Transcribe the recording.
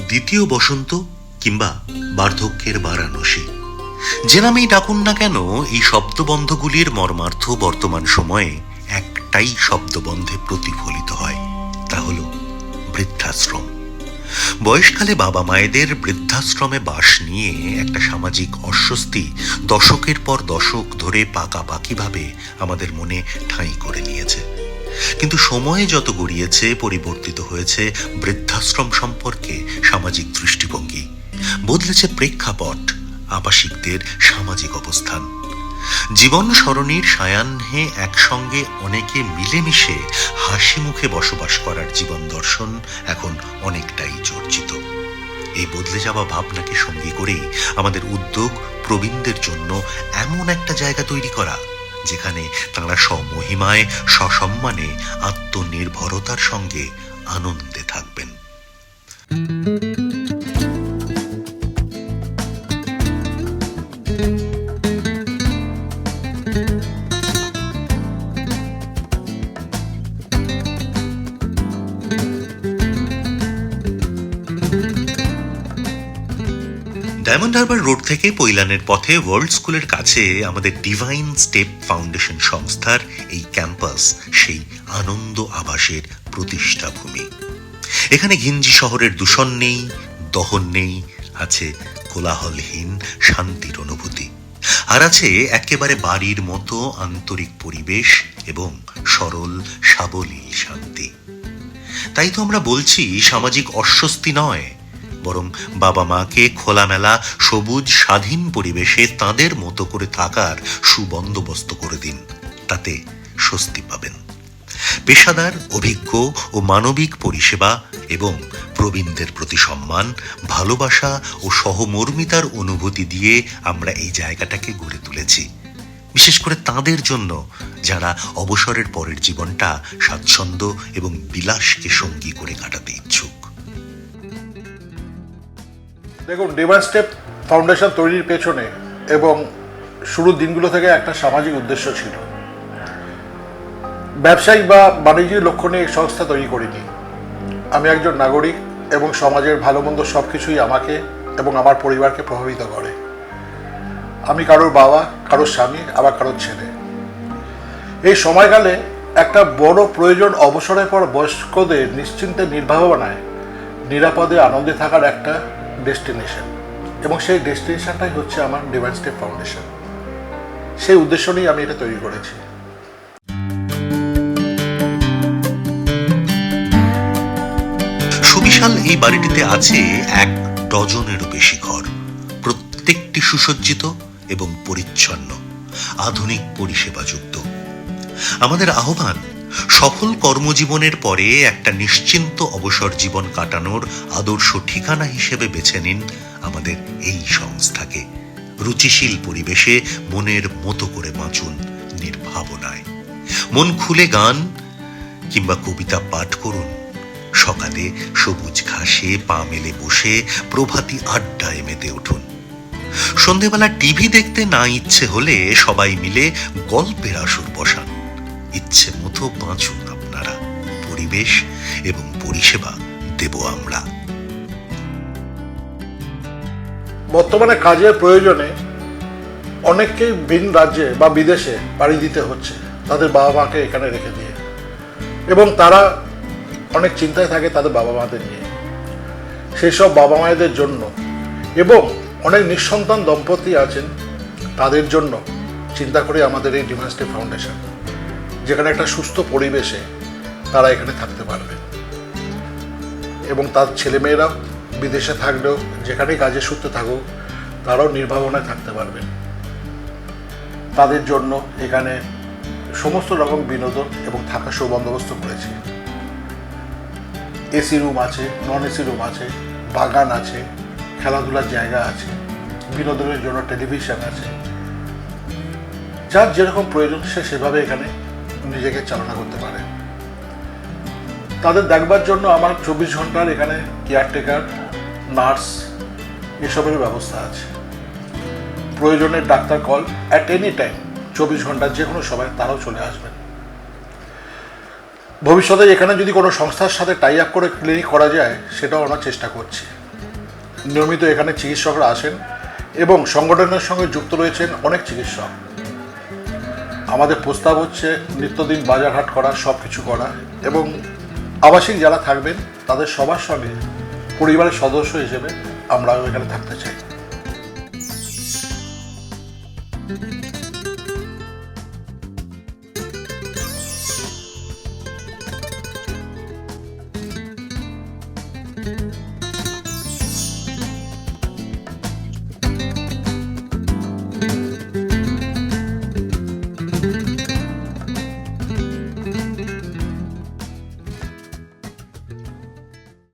দ্বিতীয় বসন্ত কিংবা বার্ধক্যের বারাণসী, যে নামেই ডাকুন না কেন, এই শব্দবন্ধগুলির মর্মার্থ বর্তমান সময়ে একটাই শব্দবন্ধে প্রতিফলিত হয়, তা হল বৃদ্ধাশ্রম। বয়সকালে বাবা মায়েদের বৃদ্ধাশ্রমে বাস নিয়ে একটা সামাজিক অস্বস্তি দশকের পর দশক ধরে পাকাপাকিভাবে আমাদের মনে ঠাঁই করে নিয়েছে। কিন্তু সময়ে যত গড়িয়েছে, পরিবর্তিত হয়েছে বৃদ্ধাশ্রম সম্পর্কে সামাজিক দৃষ্টিভঙ্গি, বদলেছে প্রেক্ষাপট, আবাসিকদের সামাজিক অবস্থান। জীবন সরণির সায়াহ্নে একসঙ্গে অনেকে মিলেমিশে হাসি মুখে বসবাস করার জীবন দর্শন এখন অনেকটাই চর্চিত। এই বদলে যাওয়া ভাবনাকে সঙ্গী করেই আমাদের উদ্যোগ প্রবীণদের জন্য এমন একটা জায়গা তৈরি করা, যেখানে তাঁরা স্বমহিমায় সসম্মানে আত্মনির্ভরতার সঙ্গে আনন্দে থাকবেন। ডায়মন্ড হারবার রোড থেকে পৈলানের পথে ওয়ার্ল্ড স্কুলের কাছে আমাদের ডিভাইন স্টেপ ফাউন্ডেশন সংস্থার এই ক্যাম্পাস সেই আনন্দ আবাসের প্রতিষ্ঠা ভূমি। এখানে ঘিঞ্জি শহরের দূষণ নেই, দহন নেই, আছে কোলাহলহীন শান্তির অনুভূতি, আর আছে একেবারে বাড়ির মতো আন্তরিক পরিবেশ এবং সরল সাবলীল শান্তি। তাই তো আমরা বলছি, সামাজিক অস্বস্তি নয়, বরং বাবা মাকে খোলামেলা সবুজ স্বাধীন পরিবেশে তাদের মতো করে থাকার সুবন্দোবস্ত করে দিন, তাতে স্বস্তি পাবেন। পেশাদার, অভিজ্ঞ ও মানবিক পরিষেবা এবং প্রবীণদের প্রতি সম্মান, ভালোবাসা ও সহমর্মিতার অনুভূতি দিয়ে আমরা এই জায়গাটাকে গড়ে তুলেছি, বিশেষ করে তাদের জন্য যারা অবসরের পরের জীবনটা স্বাচ্ছন্দ্য এবং বিলাসকে সঙ্গী করে কাটাতে ইচ্ছুক। দেখুন, ডিভাইন স্টেপ ফাউন্ডেশন তৈরির পেছনে এবং শুরুর দিনগুলো থেকে একটা সামাজিক উদ্দেশ্য ছিল। ব্যবসায়িক বা বাণিজ্যিক লক্ষ্য নিয়ে সংস্থা তৈরি করিনি। আমি একজন নাগরিক এবং সমাজের ভালো মন্দ সব কিছুই আমাকে এবং আমার পরিবারকে প্রভাবিত করে। আমি কারোর বাবা, কারোর স্বামী, আবার কারোর ছেলে। এই সময়কালে একটা বড় প্রয়োজন অবসরের পর বয়স্কদের নিশ্চিন্তে নির্ভাবনায় নিরাপদে আনন্দে থাকার একটা ডেস্টিনেশন, এবং সেই ডেস্টিনেশনটাই হচ্ছে আমার ডিভাইন স্টেপ ফাউন্ডেশন। সেই উদ্দেশ্য নিয়ে আমি এটা তৈরি করেছি। সুবিশাল এই বাড়িটিতে আছে 1 ডজনেরও বেশি ঘর, প্রত্যেকটি সুসজ্জিত এবং পরিচ্ছন্ন, আধুনিক পরিষেবাযুক্ত। আমাদের আহ্বান, সফল কর্মজীবনের পরে একটা নিশ্চিন্ত অবসর জীবন কাটানোর আদর্শ ঠিকানা হিসেবে বেছে নিন আমাদের এই সংস্থাকে। রুচিশীল পরিবেশে মনের মতো করে বাঁচুন নির্ভাবনায়। মন খুলে গান কিংবা কবিতা পাঠ করুন। সকালে সবুজ ঘাসে পা মেলে বসে প্রভাতী আড্ডায় মেতে উঠুন। সন্ধেবেলা টিভি দেখতে না ইচ্ছে হলে সবাই মিলে গল্পের আসর বসান। ইচ্ছে মতো বাঁচুন আপনারা, পরিবেশ এবং পরিষেবা দেব আমরা। বর্তমানে কাজের প্রয়োজনে অনেককেই ভিন রাজ্যে বা বিদেশে পাড়ি দিতে হচ্ছে তাদের বাবা মাকে এখানে রেখে দিয়ে, এবং তারা অনেক চিন্তায় থাকে তাদের বাবা মাদের নিয়ে। সেই সব বাবা মায়েদের জন্য এবং অনেক নিঃসন্তান দম্পতি আছেন, তাদের জন্য চিন্তা করে আমাদের এই ডিভাইন স্টেপ ফাউন্ডেশন, যেখানে একটা সুস্থ পরিবেশে তারা এখানে থাকতে পারবে এবং তার ছেলেমেয়েরাও বিদেশে থাকলেও যেখানেই কাজের সূত্রে থাকুক তারাও নির্ভাবনায় থাকতে পারবেন। তাদের জন্য এখানে সমস্ত রকম বিনোদন এবং থাকার সুবন্দোবস্ত করেছি। এসি রুম আছে, নন এসি রুম আছে, বাগান আছে, খেলাধুলার জায়গা আছে, বিনোদনের জন্য টেলিভিশন আছে। যার যেরকম প্রয়োজন সে সেভাবে এখানে নিজেকে চালনা করতে পারে। তাদের দেখবার জন্য আমার 24 ঘন্টার এখানে কেয়ারটেকার, নার্স এসবের ব্যবস্থা আছে। প্রয়োজনের doctor call at any time, 24 ঘন্টার যে কোনো সময় তারাও চলে আসবেন। ভবিষ্যতে এখানে যদি কোনো সংস্থার সাথে টাই আপ করে ক্লিনিক করা যায় সেটাও আমরা চেষ্টা করছি। নিয়মিত এখানে চিকিৎসকরা আসেন এবং সংগঠনের সঙ্গে যুক্ত রয়েছেন অনেক চিকিৎসক। আমাদের প্রস্তাব হচ্ছে নিত্যদিন বাজার হাট করা, সব কিছু করা, এবং আবাসিক যারা থাকবেন তাদের সবার সঙ্গে পরিবারের সদস্য হিসেবে আমরাও এখানে থাকতে চাই।